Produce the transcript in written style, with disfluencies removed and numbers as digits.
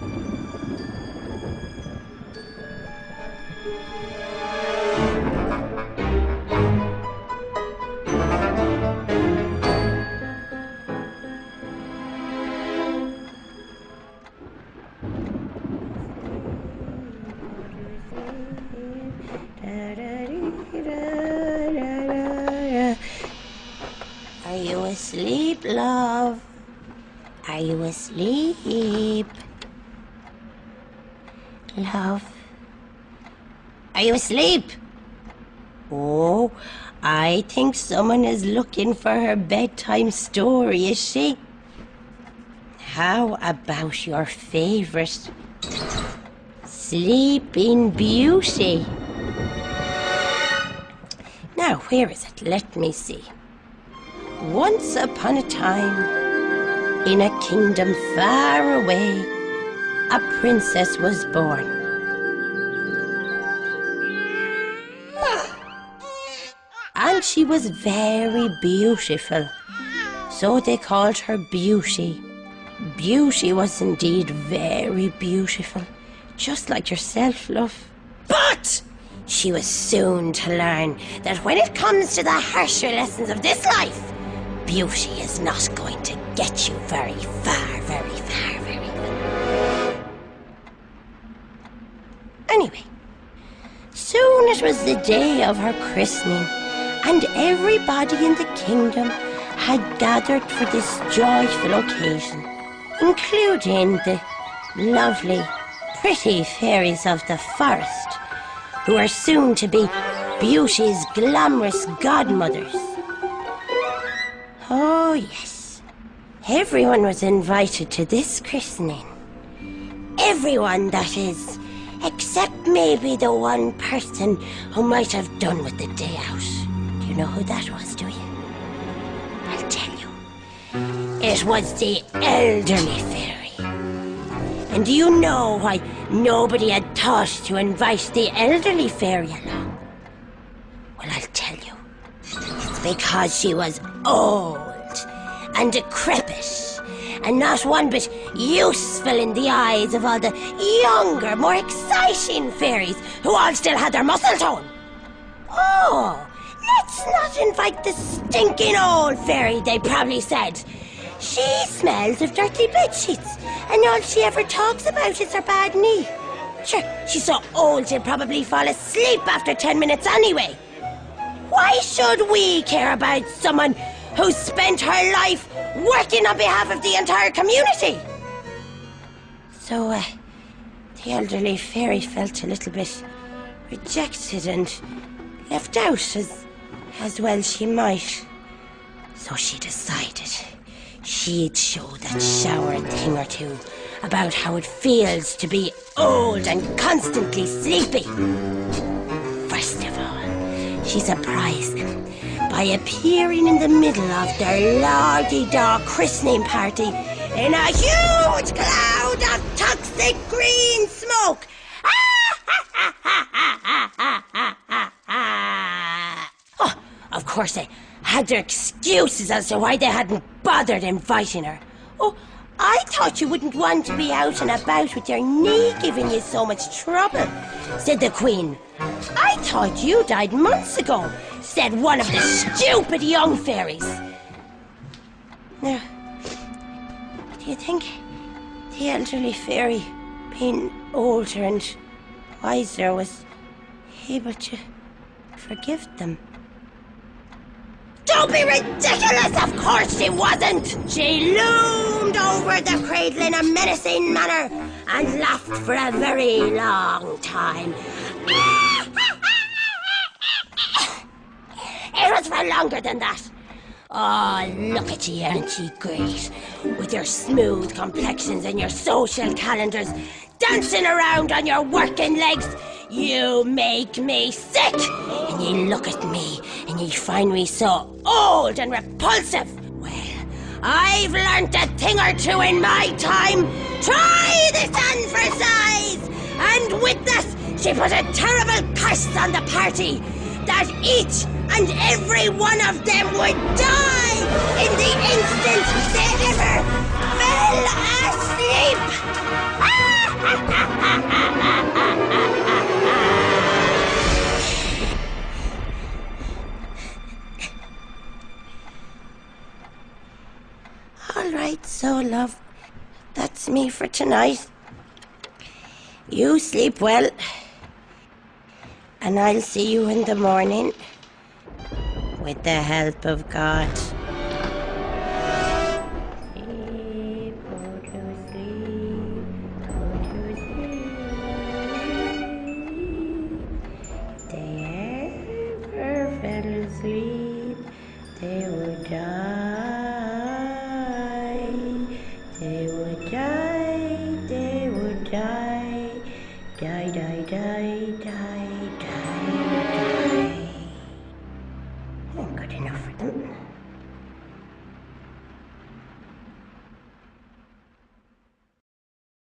Are you asleep, love? Are you asleep? Love? Are you asleep? Oh, I think someone is looking for her bedtime story, is she? How about your favorite Sleeping Beauty? Now, where is it? Let me see. Once upon a time, in a kingdom far away, a princess was born. And she was very beautiful, so they called her Beauty. Beauty was indeed very beautiful, just like yourself, love. But she was soon to learn that when it comes to the harsher lessons of this life, beauty is not going to get you very far, very far, very far. Anyway, soon it was the day of her christening, and everybody in the kingdom had gathered for this joyful occasion, including the lovely, pretty fairies of the forest, who are soon to be Beauty's glamorous godmothers. Oh, yes. Everyone was invited to this christening. Everyone, that is, except maybe the one person who might have done with the day out. Do you know who that was, do you? I'll tell you. It was the elderly fairy. And do you know why nobody had thought to invite the elderly fairy along? Well, I'll tell you. It's because she was old and decrepit and not one bit useful in the eyes of all the younger, more exciting fairies who all still had their muscle tone. Oh, let's not invite the stinking old fairy, they probably said. She smells of dirty bedsheets, and all she ever talks about is her bad knee. Sure, she's so old she'll probably fall asleep after 10 minutes anyway. Why should we care about someone who spent her life working on behalf of the entire community? So, the elderly fairy felt a little bit rejected and left out, as well she might. So she decided she'd show that shower a thing or two about how it feels to be old and constantly sleepy. First of all, she surprised them by appearing in the middle of their lardy-da christening party in a huge cloud of toxic green smoke. Oh, of course they had their excuses as to why they hadn't bothered inviting her. Oh, I thought you wouldn't want to be out and about with your knee giving you so much trouble, said the Queen. I thought you died months ago, said one of the stupid young fairies. Now, do you think the elderly fairy, being older and wiser, was able to forgive them? Don't be ridiculous! Of course she wasn't! She loomed over the cradle in a menacing manner and laughed for a very long time. It was for longer than that. Oh, look at you, aren't you great? With your smooth complexions and your social calendars, dancing around on your working legs. You make me sick. And you look at me and you find me so old and repulsive. Well, I've learnt a thing or two in my time. Try this on for size. And with this, she put a terrible curse on the party that each and every one of them would die in the instant they ever fell asleep. Ah! love. That's me for tonight. You sleep well. And I'll see you in the morning. With the help of God. Sleep, go to sleep.